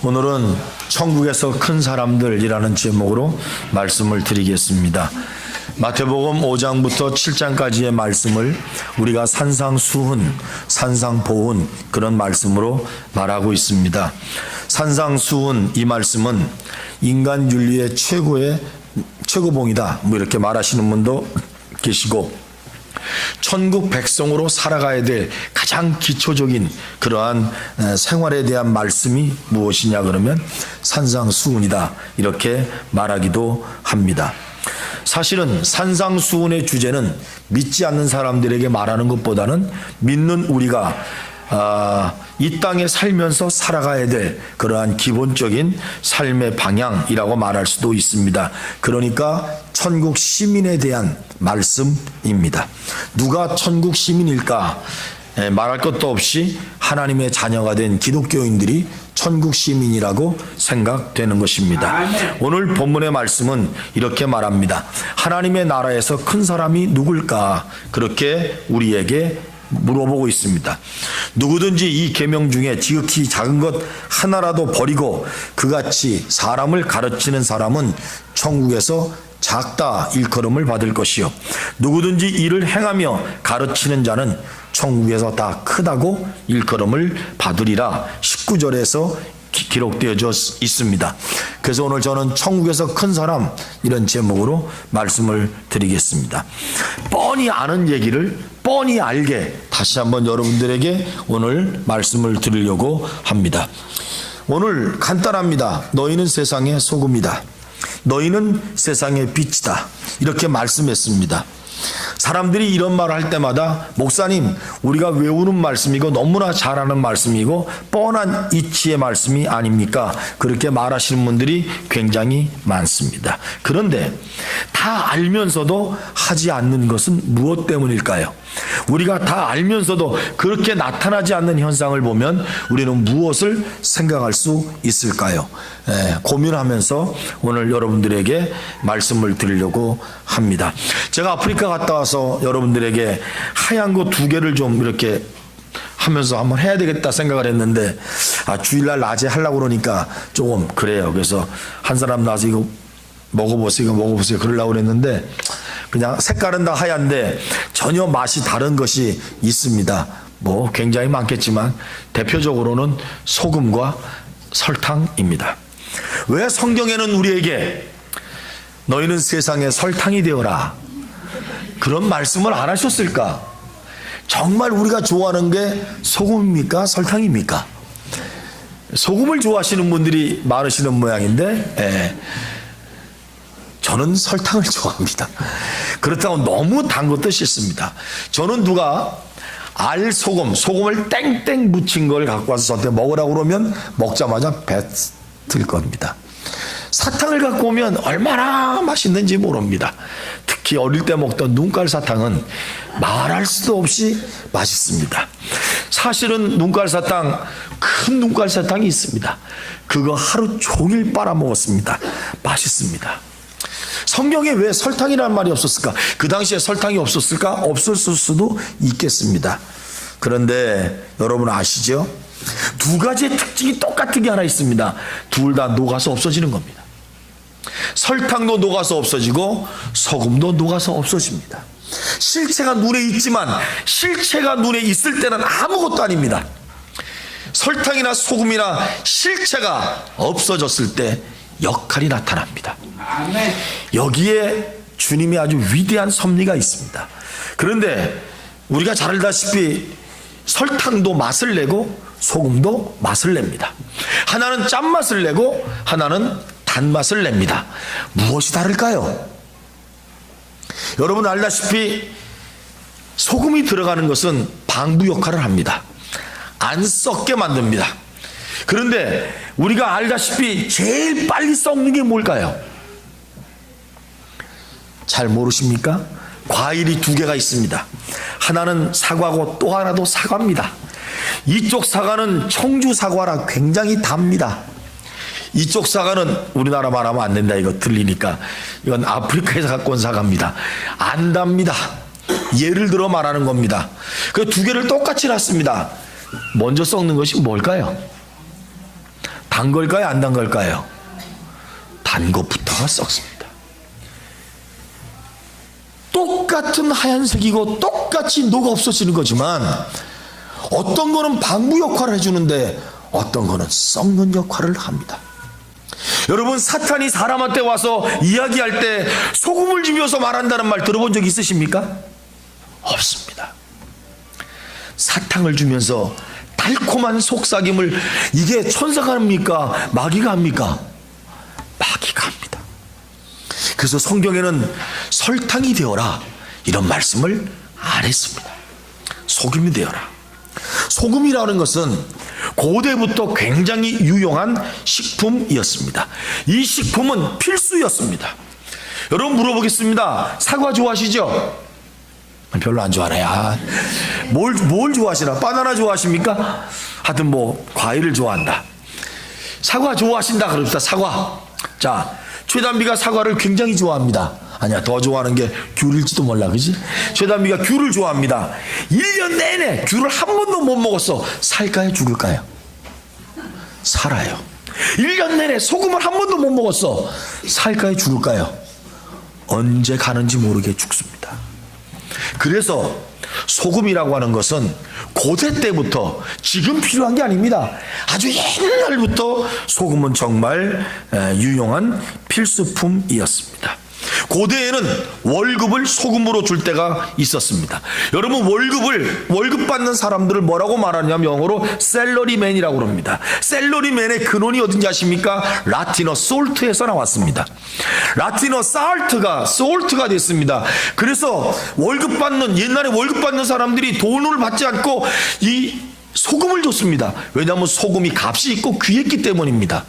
오늘은 천국에서 큰 사람들이라는 제목으로 말씀을 드리겠습니다. 마태복음 5장부터 7장까지의 말씀을 우리가 산상수훈, 산상보훈 그런 말씀으로 말하고 있습니다. 산상수훈 이 말씀은 인간 윤리의 최고봉이다 이렇게 말하시는 분도 계시고, 천국 백성으로 살아가야 될 가장 기초적인 그러한 생활에 대한 말씀이 무엇이냐 그러면 산상수훈이다 이렇게 말하기도 합니다. 사실은 산상수훈의 주제는 믿지 않는 사람들에게 말하는 것보다는 믿는 우리가 이 땅에 살면서 살아가야 될 그러한 기본적인 삶의 방향이라고 말할 수도 있습니다. 그러니까 천국 시민에 대한 말씀입니다. 누가 천국 시민일까? 말할 것도 없이 하나님의 자녀가 된 기독교인들이 천국 시민이라고 생각되는 것입니다. 오늘 본문의 말씀은 이렇게 말합니다. 하나님의 나라에서 큰 사람이 누굴까? 그렇게 우리에게 물어보고 있습니다. 누구든지 이 계명 중에 지극히 작은 것 하나라도 버리고 그같이 사람을 가르치는 사람은 천국에서 작다 일컬음을 받을 것이요, 누구든지 이를 행하며 가르치는 자는 천국에서 다 크다고 일컬음을 받으리라 19절에서 기록되어져 있습니다. 그래서 오늘 저는 천국에서 큰 사람 이런 제목으로 말씀을 드리겠습니다. 뻔히 아는 얘기를 뻔히 알게 다시 한번 여러분들에게 오늘 말씀을 드리려고 합니다. 오늘 간단합니다. 너희는 세상의 소금이다. 너희는 세상의 빛이다. 이렇게 말씀했습니다. 사람들이 이런 말을 할 때마다 목사님, 우리가 외우는 말씀이고 너무나 잘하는 말씀이고 뻔한 이치의 말씀이 아닙니까? 그렇게 말하시는 분들이 굉장히 많습니다. 그런데 다 알면서도 하지 않는 것은 무엇 때문일까요? 우리가 다 알면서도 그렇게 나타나지 않는 현상을 보면 우리는 무엇을 생각할 수 있을까요? 고민하면서 오늘 여러분들에게 말씀을 드리려고 합니다. 제가 아프리카 갔다 와서 여러분들에게 하얀 거 2개를 좀 이렇게 하면서 한번 해야 되겠다 생각을 했는데, 주일날 낮에 하려고 그러니까 조금 그래요. 그래서 한 사람 나와서 이거 먹어보세요, 이거 먹어보세요 그러려고 그랬는데, 그냥 색깔은 다 하얀데 전혀 맛이 다른 것이 있습니다. 뭐 굉장히 많겠지만 대표적으로는 소금과 설탕입니다. 왜 성경에는 우리에게 너희는 세상의 설탕이 되어라 그런 말씀을 안 하셨을까? 정말 우리가 좋아하는 게 소금입니까? 설탕입니까? 소금을 좋아하시는 분들이 많으시는 모양인데, 저는 설탕을 좋아합니다. 그렇다고 너무 단 것도 싫습니다. 저는 누가 소금을 땡땡 묻힌 걸 갖고 와서 저한테 먹으라고 그러면 먹자마자 뱉을 겁니다. 사탕을 갖고 오면 얼마나 맛있는지 모릅니다. 특히 어릴 때 먹던 눈깔 사탕은 말할 수도 없이 맛있습니다. 사실은 눈깔 사탕, 큰 눈깔 사탕이 있습니다. 그거 하루 종일 빨아먹었습니다. 맛있습니다. 성경에 왜 설탕이라는 말이 없었을까? 그 당시에 설탕이 없었을까? 없었을 수도 있겠습니다. 그런데 여러분 아시죠? 2가지의 특징이 똑같은 게 하나 있습니다. 둘 다 녹아서 없어지는 겁니다. 설탕도 녹아서 없어지고 소금도 녹아서 없어집니다. 실체가 눈에 있지만 실체가 눈에 있을 때는 아무것도 아닙니다. 설탕이나 소금이나 실체가 없어졌을 때 역할이 나타납니다. 여기에 주님이 아주 위대한 섭리가 있습니다. 그런데 우리가 잘 알다시피 설탕도 맛을 내고 소금도 맛을 냅니다. 하나는 짠맛을 내고 하나는 단맛을 냅니다. 무엇이 다를까요? 여러분 알다시피 소금이 들어가는 것은 방부 역할을 합니다. 안 썩게 만듭니다. 그런데 우리가 알다시피 제일 빨리 썩는 게 뭘까요? 잘 모르십니까? 과일이 2개가 있습니다. 하나는 사과고 또 하나도 사과입니다. 이쪽 사과는 청주 사과라 굉장히 답니다. 이쪽 사과는 우리나라 말하면 안 된다, 이거 들리니까. 이건 아프리카에서 갖고 온 사과입니다. 안 답니다. 예를 들어 말하는 겁니다. 그 2개를 똑같이 놨습니다. 먼저 썩는 것이 뭘까요? 단 걸까요? 안 단 걸까요? 단 것부터가 썩습니다. 똑같은 하얀색이고 똑같이 녹아 없어지는 거지만 어떤 거는 방부 역할을 해주는데 어떤 거는 썩는 역할을 합니다. 여러분, 사탄이 사람한테 와서 이야기할 때 소금을 주면서 말한다는 말 들어본 적 있으십니까? 없습니다. 사탕을 주면서 달콤한 속삭임을, 이게 천사가 합니까? 마귀가 합니까? 마귀가 합니다. 그래서 성경에는 설탕이 되어라 이런 말씀을 안 했습니다. 소금이 되어라. 소금이라는 것은 고대부터 굉장히 유용한 식품이었습니다. 이 식품은 필수였습니다. 여러분, 물어보겠습니다. 사과 좋아하시죠? 별로 안 좋아해요. 뭘 좋아하시나? 바나나 좋아하십니까? 하여튼 뭐 과일을 좋아한다. 사과 좋아하신다 그럽시다. 사과. 자, 최단비가 사과를 굉장히 좋아합니다. 아니야, 더 좋아하는 게 귤일지도 몰라, 그지? 최단비가 귤을 좋아합니다. 1년 내내 귤을 한 번도 못 먹었어. 살까요? 죽을까요? 살아요. 1년 내내 소금을 한 번도 못 먹었어. 살까요? 죽을까요? 언제 가는지 모르게 죽습니다. 그래서 소금이라고 하는 것은 고대 때부터, 지금 필요한 게 아닙니다. 아주 옛날부터 소금은 정말 유용한 필수품이었습니다. 고대에는 월급을 소금으로 줄 때가 있었습니다. 여러분, 월급 받는 사람들을 뭐라고 말하냐면 영어로 셀러리맨이라고 합니다. 셀러리맨의 근원이 어딘지 아십니까? 라틴어 솔트에서 나왔습니다. 라틴어 솔트가 됐습니다. 그래서 옛날에 월급 받는 사람들이 돈을 받지 않고 이 소금을 줬습니다. 왜냐하면 소금이 값이 있고 귀했기 때문입니다.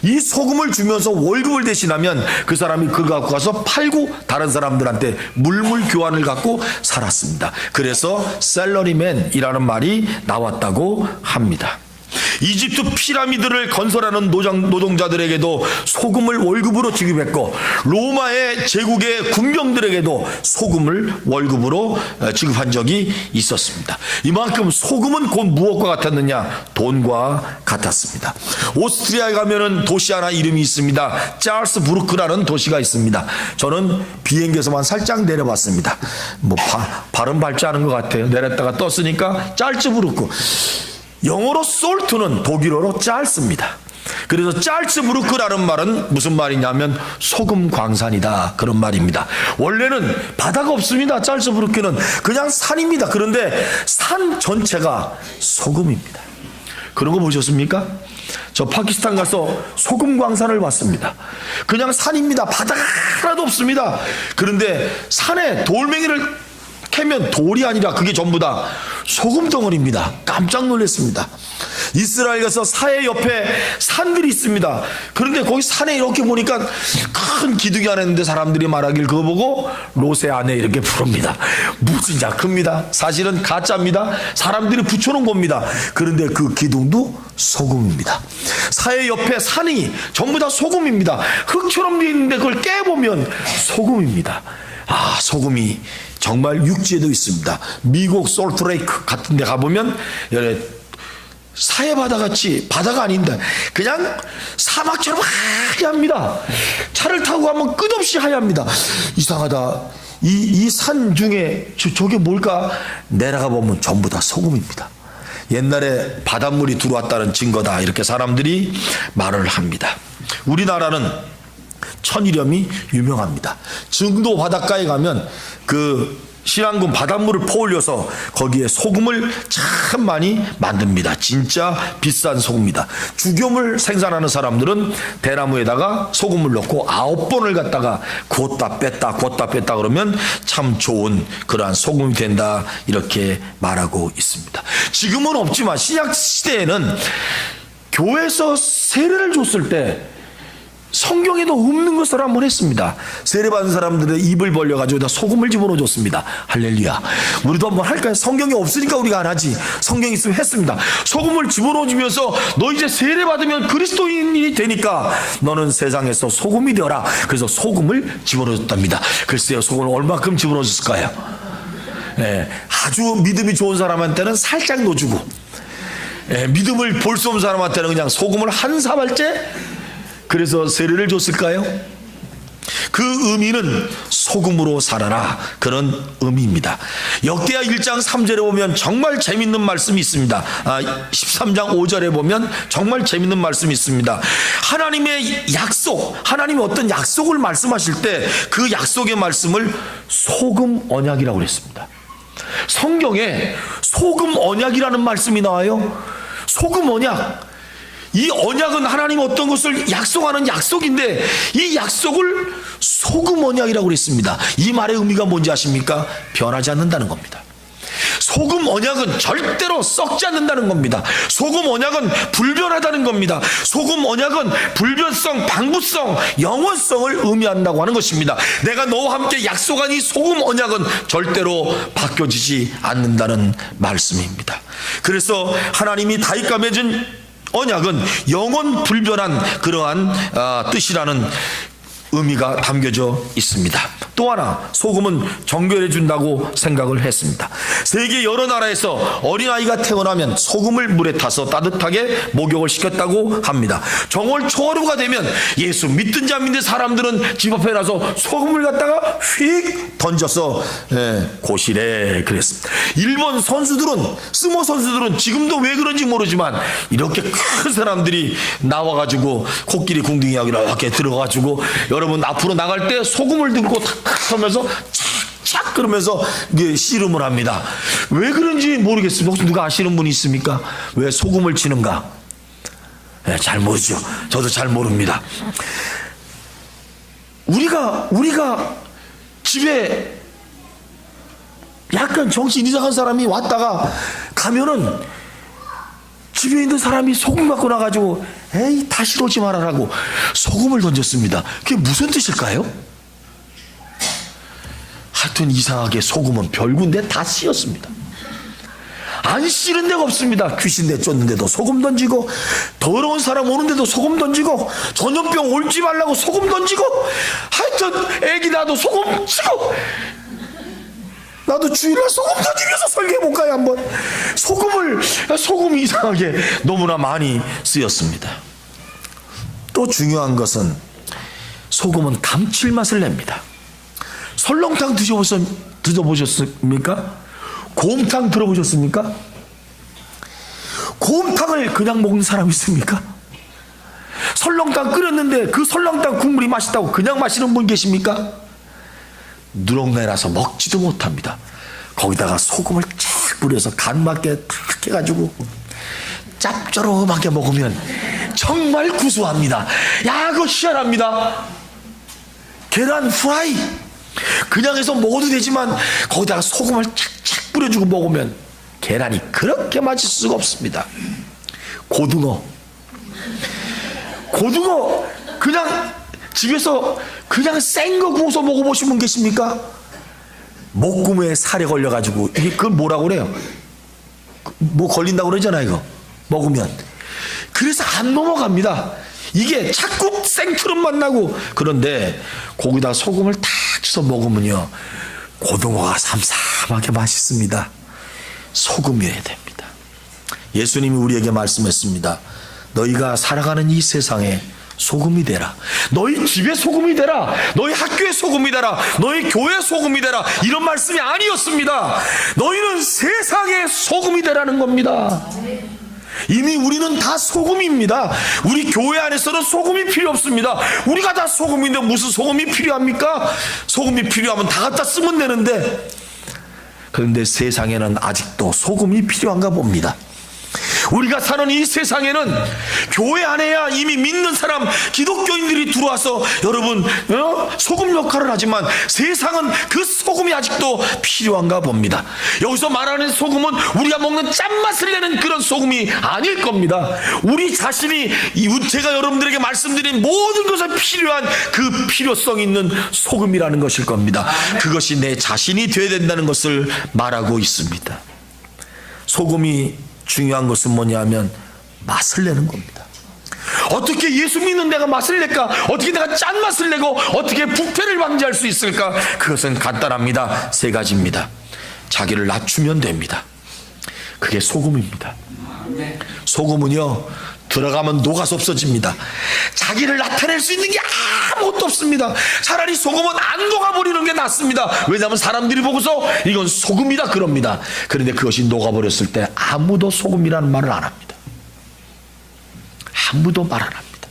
이 소금을 주면서 월급을 대신하면 그 사람이 그걸 갖고 가서 팔고 다른 사람들한테 물물 교환을 갖고 살았습니다. 그래서 셀러리맨이라는 말이 나왔다고 합니다. 이집트 피라미드를 건설하는 노동자들에게도 소금을 월급으로 지급했고, 로마의 제국의 군병들에게도 소금을 월급으로 지급한 적이 있었습니다. 이만큼 소금은 곧 무엇과 같았느냐? 돈과 같았습니다. 오스트리아에 가면은 도시 하나 이름이 있습니다. 짤스부르크라는 도시가 있습니다. 저는 비행기에서만 살짝 내려봤습니다. 뭐 발음 밟지 않은 것 같아요. 내렸다가 떴으니까 짤스부르크. 영어로 솔트는 독일어로 짤스입니다. 그래서 짤스부르크라는 말은 무슨 말이냐면 소금 광산이다, 그런 말입니다. 원래는 바다가 없습니다. 짤스부르크는 그냥 산입니다. 그런데 산 전체가 소금입니다. 그런 거 보셨습니까? 저 파키스탄 가서 소금 광산을 봤습니다. 그냥 산입니다. 바다가 하나도 없습니다. 그런데 산에 돌멩이를 캐면 돌이 아니라 그게 전부 다 소금 덩어리입니다. 깜짝 놀랐습니다. 이스라엘 가서 사해 옆에 산들이 있습니다. 그런데 거기 산에 이렇게 보니까 큰 기둥이 하나 있는데 사람들이 말하길 그거 보고 로세 안에 이렇게 부릅니다. 무지냐 큽니다. 사실은 가짜입니다. 사람들이 붙여놓은 겁니다. 그런데 그 기둥도 소금입니다. 사해 옆에 산이 전부 다 소금입니다. 흙처럼 되어 있는데 그걸 깨보면 소금입니다. 소금이 정말 육지에도 있습니다. 미국 솔트레이크 같은 데 가보면 사해바다같이 바다가 아닌데 그냥 사막처럼 하얗습니다. 차를 타고 가면 끝없이 하얗습니다. 이상하다. 이 산 중에 저게 뭘까? 내려가 보면 전부 다 소금입니다. 옛날에 바닷물이 들어왔다는 증거다, 이렇게 사람들이 말을 합니다. 우리나라는 천일염이 유명합니다. 증도 바닷가에 가면 그 신안군 바닷물을 퍼올려서 거기에 소금을 참 많이 만듭니다. 진짜 비싼 소금입니다. 죽염을 생산하는 사람들은 대나무에다가 소금을 넣고 9번을 갖다가 구웠다 뺐다 그러면 참 좋은 그러한 소금이 된다, 이렇게 말하고 있습니다. 지금은 없지만 신약 시대에는 교회에서 세례를 줬을 때 성경에도 없는 것을 한번 했습니다. 세례받은 사람들의 입을 벌려가지고 소금을 집어넣어줬습니다. 할렐루야. 우리도 한번 할까요? 성경이 없으니까 우리가 안 하지. 성경이 있으면 했습니다. 소금을 집어넣어주면서 너 이제 세례받으면 그리스도인이 되니까 너는 세상에서 소금이 되어라. 그래서 소금을 집어넣어줬답니다. 글쎄요, 소금을 얼마큼 집어넣어줬을까요? 아주 믿음이 좋은 사람한테는 살짝 넣어주고, 믿음을 볼 수 없는 사람한테는 그냥 소금을 한 사발째 그래서 세례를 줬을까요? 그 의미는 소금으로 살아라, 그런 의미입니다. 역대하 1장 3절에 보면 정말 재밌는 말씀이 있습니다. 13장 5절에 보면 정말 재밌는 말씀이 있습니다. 하나님의 약속, 하나님이 어떤 약속을 말씀하실 때 그 약속의 말씀을 소금 언약이라고 그랬습니다. 성경에 소금 언약이라는 말씀이 나와요. 소금 언약. 이 언약은 하나님 어떤 것을 약속하는 약속인데 이 약속을 소금 언약이라고 그랬습니다. 이 말의 의미가 뭔지 아십니까? 변하지 않는다는 겁니다. 소금 언약은 절대로 썩지 않는다는 겁니다. 소금 언약은 불변하다는 겁니다. 소금 언약은 불변성, 방부성, 영원성을 의미한다고 하는 것입니다. 내가 너와 함께 약속한 이 소금 언약은 절대로 바뀌어지지 않는다는 말씀입니다. 그래서 하나님이 다윗과 맺은 언약은 영원 불변한 그러한 뜻이라는 의미가 담겨져 있습니다. 또 하나, 소금은 정결해 준다고 생각을 했습니다. 세계 여러 나라에서 어린아이가 태어나면 소금을 물에 타서 따뜻하게 목욕을 시켰다고 합니다. 정월 초하루가 되면 예수 믿든 자 믿는 사람들은 집 앞에 나서 소금을 갖다가 휙 던져서 고시래 그랬습니다. 일본 선수들은, 스모 선수들은 지금도 왜 그런지 모르지만 이렇게 큰 사람들이 나와가지고 코끼리 궁둥이하고 이렇게 들어가지고 여러분 앞으로 나갈 때 소금을 들고 탁 하면서 착착 그러면서 씨름을 합니다. 왜 그런지 모르겠습니다. 혹시 누가 아시는 분이 있습니까? 왜 소금을 치는가? 잘 모르죠. 저도 잘 모릅니다. 우리가 집에 약간 정신 이상한 사람이 왔다가 가면은 집에 있는 사람이 소금 갖고 나가지고 에이 다시 오지 말아라고 소금을 던졌습니다. 그게 무슨 뜻일까요? 하여튼 이상하게 소금은 별군데 다 씌었습니다. 안 씌는 데가 없습니다. 귀신 내쫓는데도 소금 던지고, 더러운 사람 오는데도 소금 던지고, 전염병 올지 말라고 소금 던지고, 하여튼 애기 나도 소금 치고, 나도 주일날 소금 던지면서 설계해볼까요 한번? 소금이 이상하게 너무나 많이 쓰였습니다. 또 중요한 것은 소금은 감칠맛을 냅니다. 설렁탕 드셔보셨습니까? 곰탕 들어보셨습니까? 곰탕을 그냥 먹는 사람 있습니까? 설렁탕 끓였는데 그 설렁탕 국물이 맛있다고 그냥 마시는 분 계십니까? 누렁내라서 먹지도 못합니다. 거기다가 소금을 쫙 뿌려서 간 맞게 탁 해가지고 짭조름하게 먹으면 정말 구수합니다. 야, 그거 희한합니다. 계란 프라이 그냥 해서 먹어도 되지만 거기다가 소금을 착착 뿌려주고 먹으면 계란이 그렇게 맛있을 수가 없습니다. 고등어 그냥 집에서 그냥 생 거 구워서 먹어보신 분 계십니까? 목구멍에 살에 걸려가지고 이게 그걸 뭐라고 그래요? 뭐 걸린다고 그러잖아요. 이거 먹으면 그래서 안 넘어갑니다. 이게 자꾸 생트름만 나고. 그런데 거기다 소금을 탁 쳐서 먹으면요 고등어가 삼삼하게 맛있습니다. 소금이어야 됩니다. 예수님이 우리에게 말씀했습니다. 너희가 살아가는 이 세상에 소금이 되라. 너희 집에 소금이 되라. 너희 학교에 소금이 되라. 너희 교회에 소금이 되라. 이런 말씀이 아니었습니다. 너희는 세상에 소금이 되라는 겁니다. 이미 우리는 다 소금입니다. 우리 교회 안에서는 소금이 필요 없습니다. 우리가 다 소금인데 무슨 소금이 필요합니까? 소금이 필요하면 다 갖다 쓰면 되는데. 그런데 세상에는 아직도 소금이 필요한가 봅니다. 우리가 사는 이 세상에는 교회 안에야 이미 믿는 사람 기독교인들이 들어와서 여러분 소금 역할을 하지만 세상은 그 소금이 아직도 필요한가 봅니다. 여기서 말하는 소금은 우리가 먹는 짠맛을 내는 그런 소금이 아닐 겁니다. 우리 자신이 제가 여러분들에게 말씀드린 모든 것에 필요한 그 필요성 있는 소금이라는 것일 겁니다. 그것이 내 자신이 되어야 된다는 것을 말하고 있습니다. 소금이 중요한 것은 뭐냐면 맛을 내는 겁니다. 어떻게 예수 믿는 내가 맛을 낼까? 어떻게 내가 짠맛을 내고 어떻게 부패를 방지할 수 있을까? 그것은 간단합니다. 세 가지입니다. 자기를 낮추면 됩니다. 그게 소금입니다. 소금은요, 들어가면 녹아서 없어집니다. 자기를 나타낼 수 있는 게 아무것도 없습니다. 차라리 소금은 안 녹아버리는 게 낫습니다. 왜냐하면 사람들이 보고서 이건 소금이다 그럽니다. 그런데 그것이 녹아버렸을 때 아무도 소금이라는 말을 안 합니다. 아무도 말 안 합니다.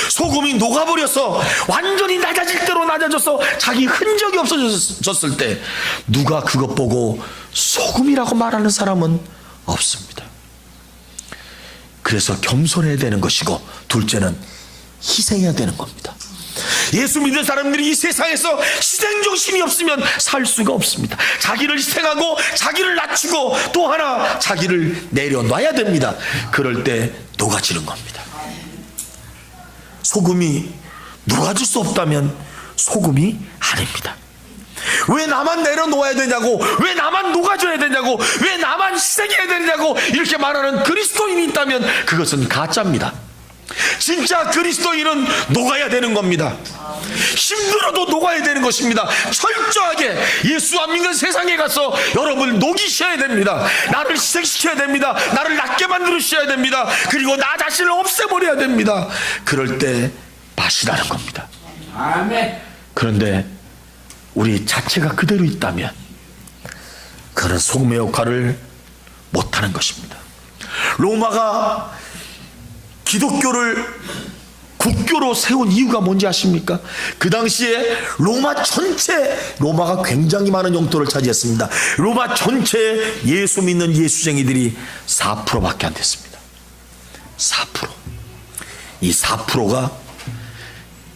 소금이 녹아버려서 완전히 낮아질 대로 낮아져서 자기 흔적이 없어졌을 때 누가 그것 보고 소금이라고 말하는 사람은 없습니다. 그래서 겸손해야 되는 것이고, 둘째는 희생해야 되는 겁니다. 예수 믿는 사람들이 이 세상에서 희생정신이 없으면 살 수가 없습니다. 자기를 희생하고 자기를 낮추고 또 하나 자기를 내려놔야 됩니다. 그럴 때 녹아지는 겁니다. 소금이 녹아질 수 없다면 소금이 아닙니다. 왜 나만 내려놓아야 되냐고, 왜 나만 녹아줘야 되냐고, 왜 나만 희생해야 되냐고 이렇게 말하는 그리스도인이 있다면 그것은 가짜입니다. 진짜 그리스도인은 녹아야 되는 겁니다. 힘들어도 녹아야 되는 것입니다. 철저하게 예수 안 믿는 세상에 가서 여러분을 녹이셔야 됩니다. 나를 희생시켜야 됩니다. 나를 낮게 만들으셔야 됩니다. 그리고 나 자신을 없애버려야 됩니다. 그럴 때 맛이라는 겁니다. 아멘. 그런데 우리 자체가 그대로 있다면 그런 소금의 역할을 못하는 것입니다. 로마가 기독교를 국교로 세운 이유가 뭔지 아십니까? 그 당시에 로마가 굉장히 많은 영토를 차지했습니다. 로마 전체에 예수 믿는 예수쟁이들이 4%밖에 안 됐습니다. 4%. 이 4%가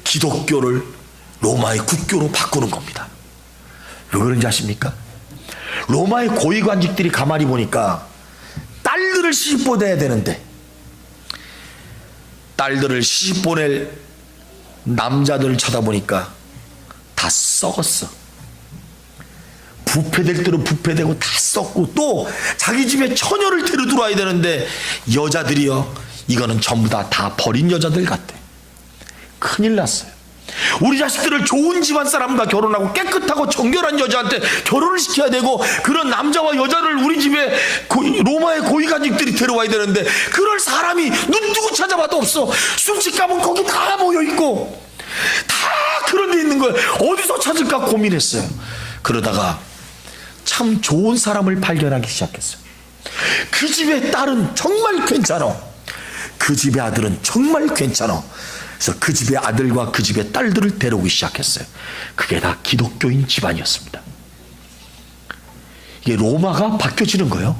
기독교를 로마의 국교로 바꾸는 겁니다. 왜 그런지 아십니까? 로마의 고위관직들이 가만히 보니까 딸들을 시집 보내야 되는데 딸들을 시집 보낼 남자들을 쳐다보니까 다 썩었어. 부패될 대로 부패되고 다 썩고, 또 자기 집에 처녀를 데려 들어와야 되는데 여자들이요, 이거는 전부 다 버린 여자들 같대. 큰일 났어요. 우리 자식들을 좋은 집안 사람과 결혼하고 깨끗하고 정결한 여자한테 결혼을 시켜야 되고, 그런 남자와 여자를 우리 집에 로마의 고위관직들이 데려와야 되는데 그럴 사람이 눈 뜨고 찾아봐도 없어. 술집 가면 거기 다 모여있고 다 그런 데 있는 거예요. 어디서 찾을까 고민했어요. 그러다가 참 좋은 사람을 발견하기 시작했어요. 그 집의 딸은 정말 괜찮아. 그 집의 아들은 정말 괜찮아. 그래서 그 집의 아들과 그 집의 딸들을 데려오기 시작했어요. 그게 다 기독교인 집안이었습니다. 이게 로마가 바뀌어지는 거예요.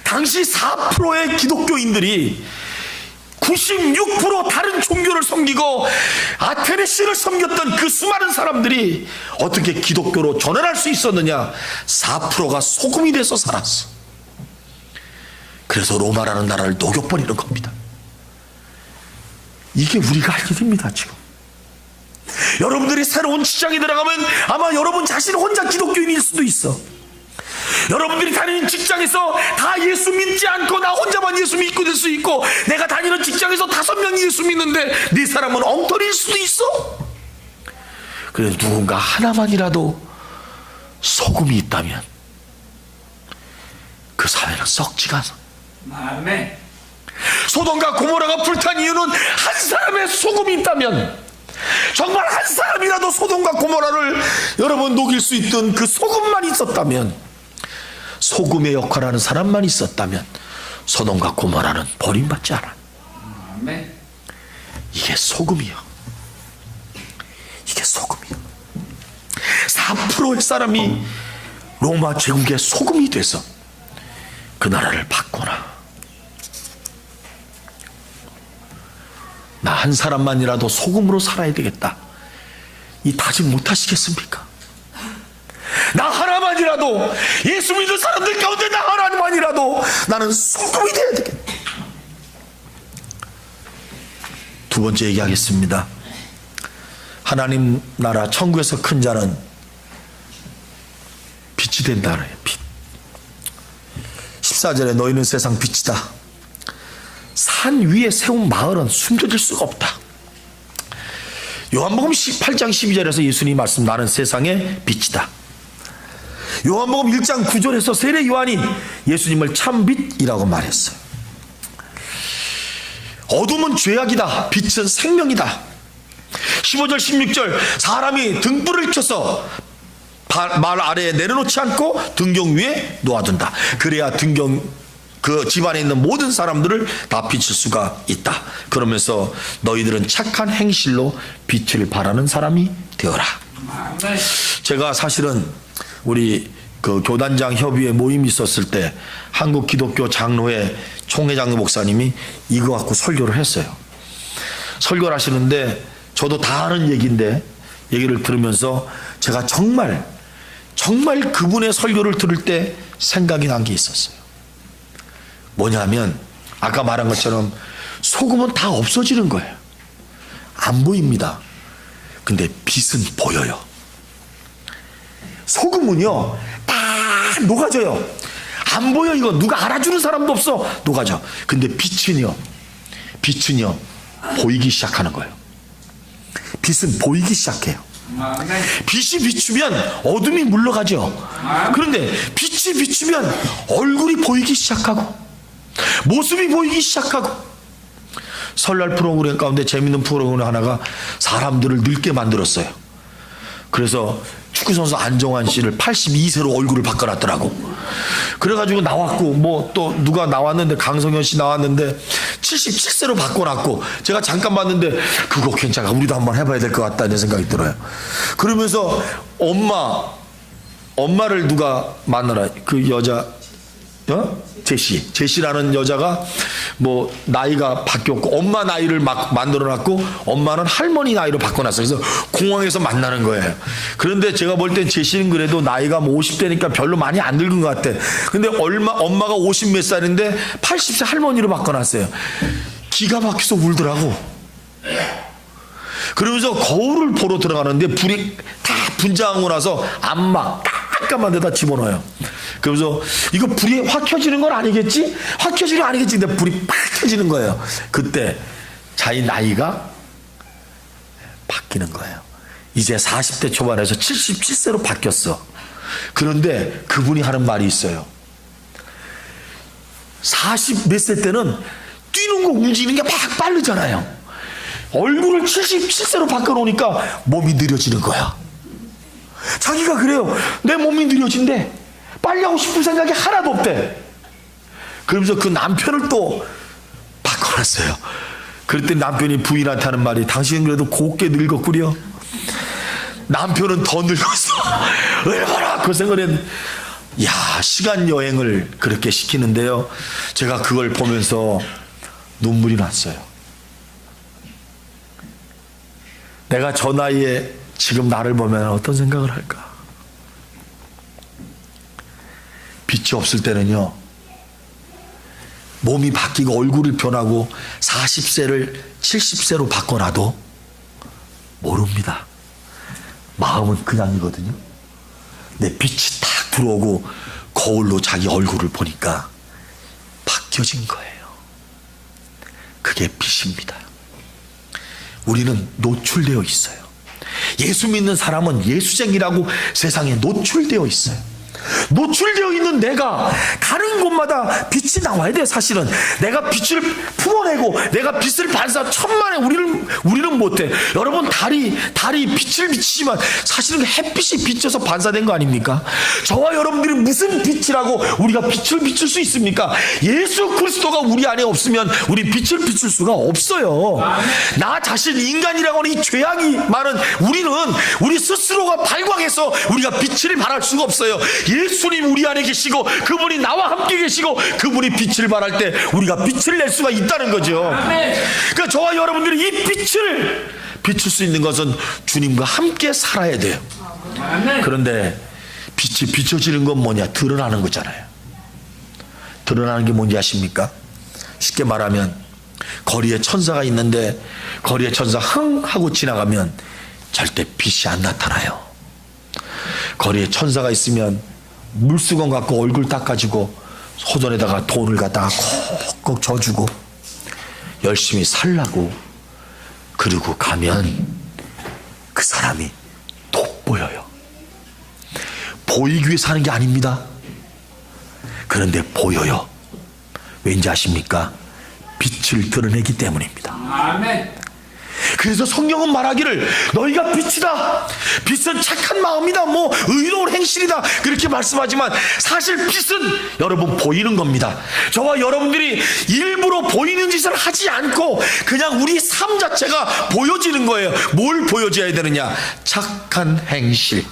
당시 4%의 기독교인들이 96% 다른 종교를 섬기고 아테네 신을 섬겼던 그 수많은 사람들이 어떻게 기독교로 전환할 수 있었느냐? 4%가 소금이 돼서 살았어. 그래서 로마라는 나라를 녹여버리는 겁니다. 이게 우리가 할 일입니다. 지금 여러분들이 새로운 직장에 들어가면 아마 여러분 자신 혼자 기독교인일 수도 있어. 여러분들이 다니는 직장에서 다 예수 믿지 않고 나 혼자만 예수 믿고 될 수 있고, 내가 다니는 직장에서 5명이 예수 믿는데 네 사람은 엉터리일 수도 있어. 그래서 누군가 하나만이라도 소금이 있다면 그 사회는 썩지가 않아. 아멘. 소돔과 고모라가 불탄 이유는 한 사람의 소금이 있다면, 정말 한 사람이라도 소돔과 고모라를 여러분 녹일 수 있던 그 소금만 있었다면, 소금의 역할을 하는 사람만 있었다면 소돔과 고모라는 버림받지 않아. 아멘. 이게 소금이요. 이게 소금이요. 4%의 사람이 로마 제국의 소금이 돼서 그 나라를 바꾸나. 나 한 사람만이라도 소금으로 살아야 되겠다, 이 다짐 못하시겠습니까? 나 하나만이라도, 예수 믿는 사람들 가운데 나 하나만이라도 나는 소금이 돼야 되겠다. 두 번째 얘기하겠습니다. 하나님 나라 천국에서 큰 자는 빛이 된다는 거예요. 빛. 14절에 너희는 세상 빛이다. 산 위에 세운 마을은 숨겨질 수가 없다. 요한복음 18장 12절에서 예수님이 말씀, 나는 세상의 빛이다. 요한복음 1장 9절에서 세례 요한이 예수님을 참빛이라고 말했어요. 어둠은 죄악이다, 빛은 생명이다. 15절 16절 사람이 등불을 켜서 말 아래에 내려놓지 않고 등경 위에 놓아둔다. 그래야 등경 그 집안에 있는 모든 사람들을 다 비칠 수가 있다. 그러면서 너희들은 착한 행실로 빛을 발하는 사람이 되어라. 아멘. 제가 사실은 우리 그 교단장 협의회 모임이 있었을 때 한국 기독교 장로회 총회장 목사님이 이거 갖고 설교를 했어요. 설교를 하시는데 저도 다 아는 얘기인데 얘기를 들으면서 제가 정말 그분의 설교를 들을 때 생각이 난 게 있었어요. 뭐냐면 아까 말한 것처럼 소금은 다 없어지는 거예요. 안 보입니다. 근데 빛은 보여요. 소금은요 다 녹아져요. 안 보여. 이거 누가 알아주는 사람도 없어. 녹아져. 근데 빛은요 보이기 시작하는 거예요. 빛은 보이기 시작해요. 아멘. 빛이 비추면 어둠이 물러가죠. 그런데 빛이 비추면 얼굴이 보이기 시작하고 모습이 보이기 시작하고. 설날 프로그램 가운데 재밌는 프로그램 하나가 사람들을 늙게 만들었어요. 그래서 축구선수 안정환 씨를 82세로 얼굴을 바꿔놨더라고. 그래가지고 나왔고 뭐 또 누가 나왔는데 강성현 씨 나왔는데 77세로 바꿔놨고 제가 잠깐 봤는데 그거 괜찮아, 우리도 한번 해봐야 될 것 같다는 생각이 들어요. 그러면서 엄마를 누가 만나라, 그 여자 제시라는 여자가 뭐 나이가 바뀌었고 엄마 나이를 막 만들어놨고 엄마는 할머니 나이로 바꿔놨어요. 그래서 공항에서 만나는 거예요. 그런데 제가 볼 땐 제시는 그래도 나이가 뭐 50대니까 별로 많이 안 늙은 것 같아. 근데 엄마가 50 몇 살인데 80세 할머니로 바꿔놨어요. 기가 막혀서 울더라고. 그러면서 거울을 보러 들어가는데 불이 다 분장하고 나서 안막 깜깜한 데다 집어넣어요. 그러면서 이거 불이 확 켜지는 건 아니겠지? 확 켜지는 건 아니겠지? 근데 불이 팍 켜지는 거예요. 그때 자기 나이가 바뀌는 거예요. 이제 40대 초반에서 77세로 바뀌었어. 그런데 그분이 하는 말이 있어요. 40 몇 세 때는 뛰는 거 움직이는 게 막 빠르잖아요. 얼굴을 77세로 바꿔놓으니까 몸이 느려지는 거야. 자기가 그래요. 내 몸이 느려진대. 빨리 하고 싶은 생각이 하나도 없대. 그러면서 그 남편을 또 바꿔놨어요. 그랬더니 남편이 부인한테 하는 말이, 당신은 그래도 곱게 늙었구려. 남편은 더 늙었어. 얼마나 고생을 야, 시간 여행을 그렇게 시키는데요, 제가 그걸 보면서 눈물이 났어요. 내가 저 나이에 지금 나를 보면 어떤 생각을 할까? 빛이 없을 때는요, 몸이 바뀌고 얼굴이 변하고 40세를 70세로 바꿔놔도 모릅니다. 마음은 그냥이거든요. 내 빛이 딱 들어오고 거울로 자기 얼굴을 보니까 바뀌어진 거예요. 그게 빛입니다. 우리는 노출되어 있어요. 예수 믿는 사람은 예수쟁이라고 세상에 노출되어 있어요. 노출되어 있는 내가 가는 곳마다 빛이 나와야 돼. 사실은 내가 빛을 품어내고 내가 빛을 반사 천만에 우리는 못해. 여러분 달이 빛을 비치지만 사실은 햇빛이 비쳐서 반사된 거 아닙니까? 저와 여러분들이 무슨 빛이라고 우리가 빛을 비출 수 있습니까? 예수 그리스도가 우리 안에 없으면 우리 빛을 비출 수가 없어요. 나 자신 인간이라고 하는 이 죄악이 많은 우리 스스로가 발광해서 우리가 빛을 발할 수가 없어요. 예수님 우리 안에 계시고 그분이 나와 함께 계시고 그분이 빛을 발할 때 우리가 빛을 낼 수가 있다는 거죠. 그러니까 저와 여러분들이 이 빛을 비출 수 있는 것은 주님과 함께 살아야 돼요. 그런데 빛이 비춰지는 건 뭐냐? 드러나는 거잖아요. 드러나는 게 뭔지 아십니까? 쉽게 말하면 거리에 천사가 있는데 거리에 천사 흥 하고 지나가면 절대 빛이 안 나타나요. 거리에 천사가 있으면 물수건 갖고 얼굴 닦아주고 호돈에다가 돈을 갖다가 콕콕 져주고 열심히 살라고 그러고 가면 그 사람이 돋보여요. 보이기 위해 사는 게 아닙니다. 그런데 보여요. 왠지 아십니까? 빛을 드러내기 때문입니다. 아멘. 그래서 성경은 말하기를 너희가 빛이다, 빛은 착한 마음이다, 뭐 의로운 행실이다, 그렇게 말씀하지만 사실 빛은 여러분 보이는 겁니다. 저와 여러분들이 일부러 보이는 짓을 하지 않고 그냥 우리 삶 자체가 보여지는 거예요. 뭘 보여줘야 되느냐? 착한 행실.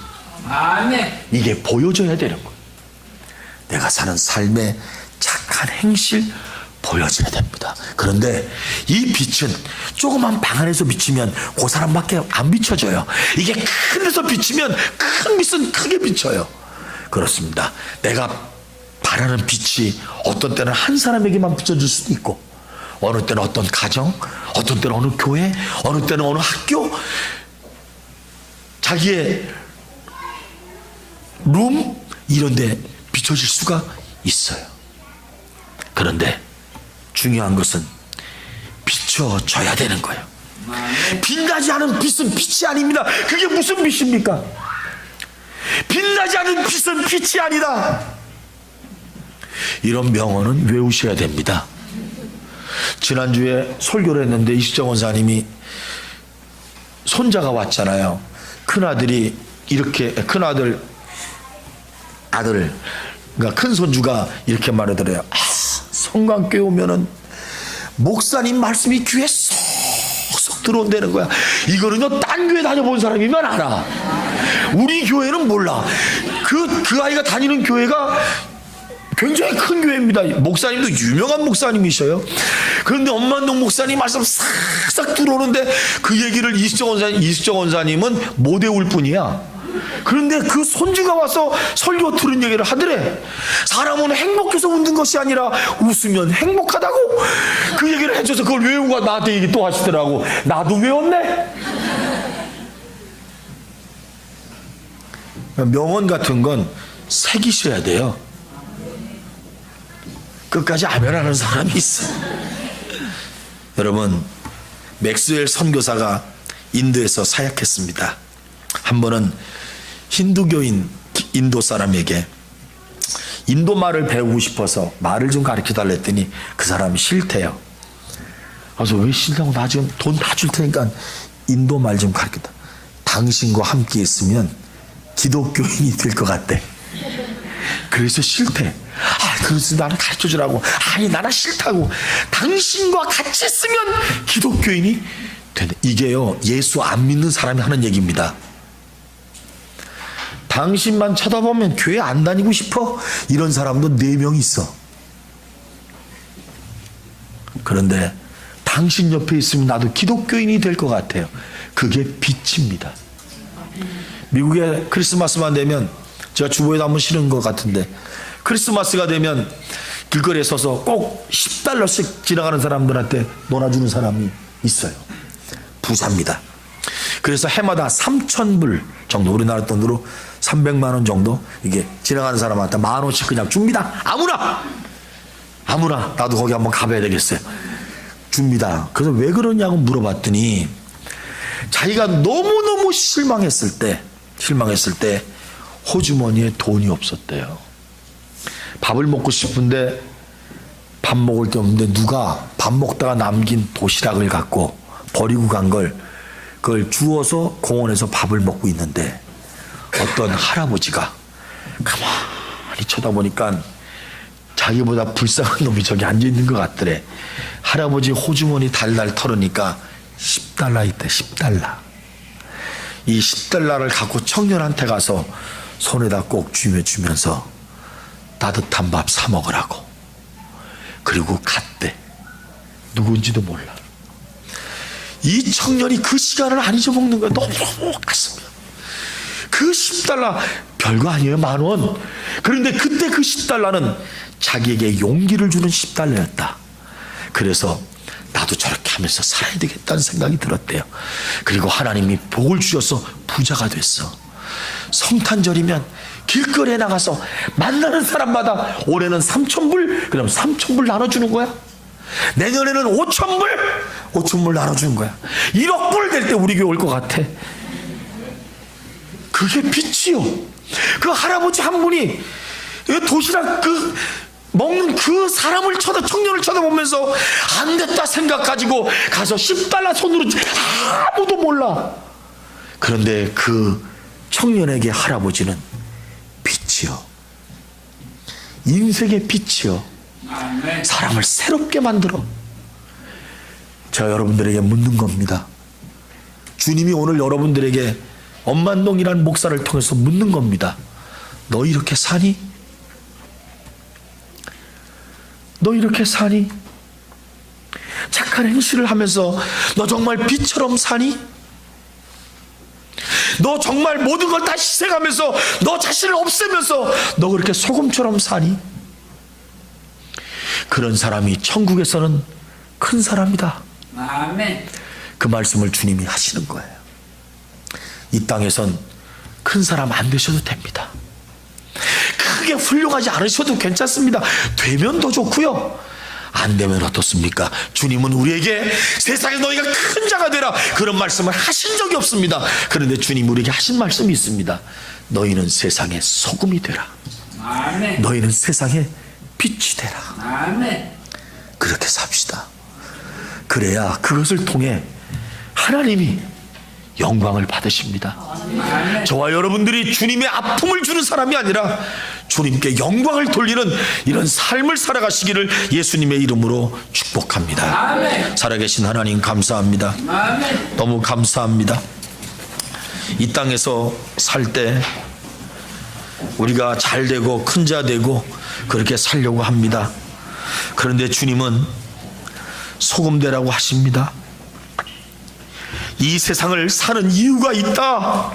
아멘. 이게 보여져야 되는 거예요. 내가 사는 삶의 착한 행실 보여져야 됩니다. 그런데 이 빛은 조그만 방 안에서 비치면 그 사람밖에 안 비춰져요. 이게 큰 데서 비치면 큰 빛은 크게 비쳐요. 그렇습니다. 내가 바라는 빛이 어떤 때는 한 사람에게만 비춰줄 수도 있고, 어느 때는 어떤 가정, 어떤 때는 어느 교회, 어느 때는 어느 학교, 자기의 룸 이런 데 비춰질 수가 있어요. 그런데 중요한 것은 비춰져야 되는 거예요. 빛나지 않은 빛은 빛이 아닙니다. 그게 무슨 빛입니까? 빛나지 않은 빛은 빛이 아니다. 이런 명언은 외우셔야 됩니다. 지난주에 설교를 했는데 이수정 원사님이 손자가 왔잖아요. 큰아들이 이렇게, 아들, 그러니까 큰 손주가 이렇게 말하더래요. 성관교회 오면은 목사님 말씀이 귀에 쏙쏙 들어온다는 거야. 이거는요, 딴 교회 다녀본 사람이면 알아. 우리 교회는 몰라. 그 아이가 다니는 교회가 굉장히 큰 교회입니다. 목사님도 유명한 목사님이셔요. 그런데 엄만동 목사님 말씀 싹싹 들어오는데 그 얘기를 이수정 원사님은 못 외울 뿐이야. 그런데 그 손주가 와서 설교 들은 얘기를 하더래. 사람은 행복해서 웃는 것이 아니라 웃으면 행복하다고. 그 얘기를 해줘서 그걸 외우고 나한테 얘기 또 하시더라고. 나도 외웠네. 명언 같은 건 새기셔야 돼요. 끝까지 아멘하는 사람이 있어. 여러분, 맥스웰 선교사가 인도에서 사역했습니다. 한 번은 힌두교인 인도 사람에게 인도 말을 배우고 싶어서 말을 좀 가르쳐 달라 했더니 그 사람이 싫대요. 그래서 왜 싫다고? 나 지금 돈 다 줄 테니까 인도 말 좀 가르쳐 달. 당신과 함께 있으면 기독교인이 될 것 같대. 그래서 싫대. 그래서 나는 가르쳐 주라고. 아니, 나는 싫다고. 당신과 같이 있으면 기독교인이 되네. 이게요, 예수 안 믿는 사람이 하는 얘기입니다. 당신만 쳐다보면 교회 안 다니고 싶어? 이런 사람도 4명 있어. 그런데 당신 옆에 있으면 나도 기독교인이 될 것 같아요. 그게 빛입니다. 미국에 크리스마스만 되면, 제가 주보에도 한번 실은 것 같은데, 크리스마스가 되면 길거리에 서서 꼭 $10씩 지나가는 사람들한테 놀아주는 사람이 있어요. 부자입니다. 그래서 해마다 3,000불 정도, 우리나라 돈으로 300만 원 정도, 이게 지나가는 사람한테 10,000원씩 그냥 줍니다. 아무나 나도 거기 한번 가봐야 되겠어요. 줍니다. 그래서 왜 그러냐고 물어봤더니 자기가 너무너무 실망했을 때 호주머니에 돈이 없었대요. 밥을 먹고 싶은데 밥 먹을 데 없는데 누가 밥 먹다가 남긴 도시락을 갖고 버리고 간 그걸 주워서 공원에서 밥을 먹고 있는데 어떤 할아버지가 가만히 쳐다보니까 자기보다 불쌍한 놈이 저기 앉아있는 것 같더래. 할아버지 호주머니 달달 털으니까 $10 있대. $10. 이 $10를 갖고 청년한테 가서 손에다 꼭 쥐면서 따뜻한 밥 사 먹으라고. 그리고 갔대. 누군지도 몰라. 이 청년이 그 시간을 안 잊어먹는 거야. 너무 가슴이야. 그 $10 별거 아니에요. 10,000원. 그런데 그때 그 $10는 자기에게 용기를 주는 $10였다. 그래서 나도 저렇게 하면서 살아야 되겠다는 생각이 들었대요. 그리고 하나님이 복을 주셔서 부자가 됐어. 성탄절이면 길거리에 나가서 만나는 사람마다 올해는 3,000불, 그럼 3,000불 나눠주는 거야. 내년에는 5,000불 나눠주는 거야. 1억 불 될 때 우리 교회 올 것 같아. 그게 빛이요. 그 할아버지 한 분이 도시락 먹는 그 사람을 청년을 쳐다보면서 안 됐다 생각 가지고 가서 10달러 손으로 아무도 몰라. 그런데 그 청년에게 할아버지는 빛이요, 인생의 빛이요, 아멘. 사람을 새롭게 만들어. 제가 여러분들에게 묻는 겁니다. 주님이 오늘 여러분들에게 엄만동이라는 목사를 통해서 묻는 겁니다. 너 이렇게 사니? 너 이렇게 사니? 착한 행실을 하면서 너 정말 빛처럼 사니? 너 정말 모든 걸 다 희생하면서 너 자신을 없애면서 너 그렇게 소금처럼 사니? 그런 사람이 천국에서는 큰 사람이다. 아멘. 그 말씀을 주님이 하시는 거예요. 이 땅에선 큰 사람 안 되셔도 됩니다. 크게 훌륭하지 않으셔도 괜찮습니다. 되면 더 좋고요. 안 되면 어떻습니까? 주님은 우리에게 세상에 너희가 큰 자가 되라 그런 말씀을 하신 적이 없습니다. 그런데 주님 우리에게 하신 말씀이 있습니다. 너희는 세상의 소금이 되라. 아멘. 너희는 세상의 빛이 되라. 아멘. 그렇게 삽시다. 그래야 그것을 통해 하나님이 영광을 받으십니다. 아멘. 저와 여러분들이 주님의 아픔을 주는 사람이 아니라 주님께 영광을 돌리는 이런 삶을 살아가시기를 예수님의 이름으로 축복합니다. 아멘. 살아계신 하나님 감사합니다. 아멘. 너무 감사합니다. 이 땅에서 살 때 우리가 잘 되고 큰 자 되고 그렇게 살려고 합니다. 그런데 주님은 소금 되라고 하십니다. 이 세상을 사는 이유가 있다.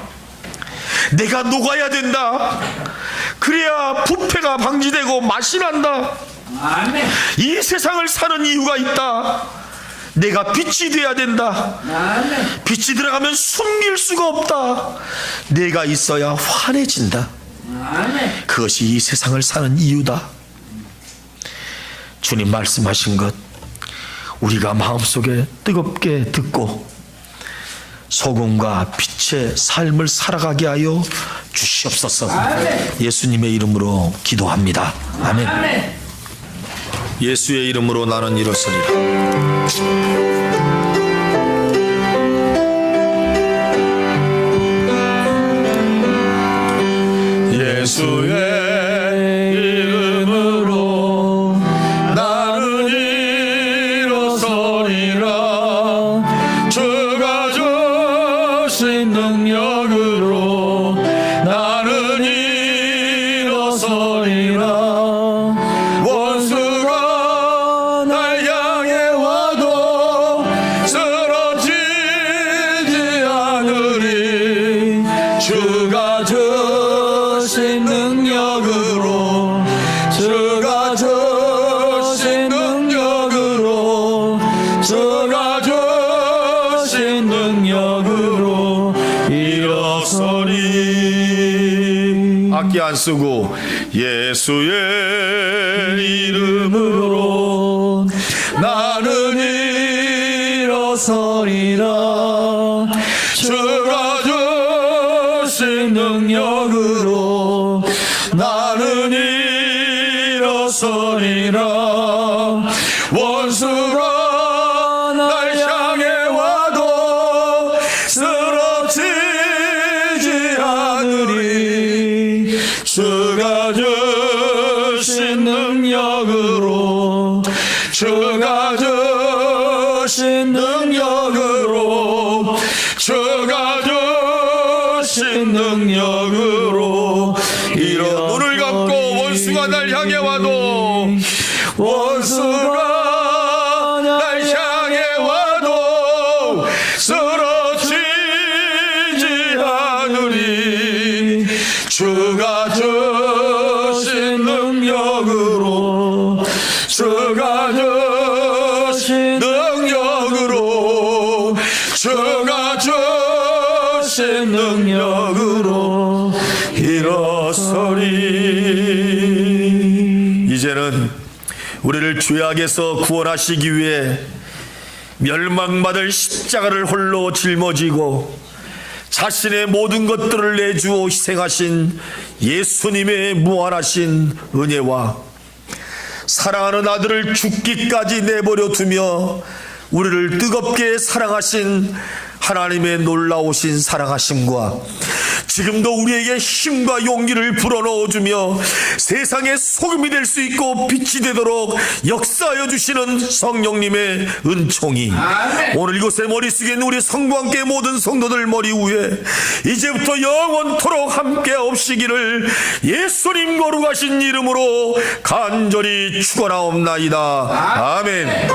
내가 녹아야 된다. 그래야 부패가 방지되고 맛이 난다. 아멘. 이 세상을 사는 이유가 있다. 내가 빛이 돼야 된다. 아멘. 빛이 들어가면 숨길 수가 없다. 내가 있어야 환해진다. 아멘. 그것이 이 세상을 사는 이유다. 주님 말씀하신 것 우리가 마음속에 뜨겁게 듣고 소금과 빛의 삶을 살아가게 하여 주시옵소서. 아멘. 예수님의 이름으로 기도합니다. 아멘. 아멘. 예수의 이름으로 나는 일어서리라. 예수의 이름으로 나는 일어서리라. 주가 주신 능력으로 나는 일어서리라. 원수가 날 향해 와도 쓰러지지 않으리. 주가 주신 능력으로 주가 주신 능력으로 주가 주신 능력으로 일어서리. 악기 안 쓰고 예수의 이름으로 나는 일어서리라. 주가 주신 능력으로 나는 일어서리라. 원수가 날 향해 와도 쓰러지지 않으리. 주가 주신 능력으로 주가 주신 능력으로 주가 주신 능력으로 이런 눈을 감고 원수가 날 향해 와도 원수가 날 향해 와도 쓰러지지 않으리. 주가 주신 능력으로 주가 주신 능력으로 주가 주신 능력으로 일어서리. 이제는 우리를 죄악에서 구원하시기 위해 멸망받을 십자가를 홀로 짊어지고 자신의 모든 것들을 내주어 희생하신 예수님의 무한하신 은혜와 사랑하는 아들을 죽기까지 내버려 두며 우리를 뜨겁게 사랑하신 하나님의 놀라우신 사랑하심과 지금도 우리에게 힘과 용기를 불어넣어주며 세상의 소금이 될 수 있고 빛이 되도록 역사하여 주시는 성령님의 은총이 오늘 이곳에 머릿속에 있는 우리 성도와 함께 모든 성도들 머리 위에 이제부터 영원토록 함께 없시기를 예수님 거룩하신 이름으로 간절히 축원하옵나이다. 아멘.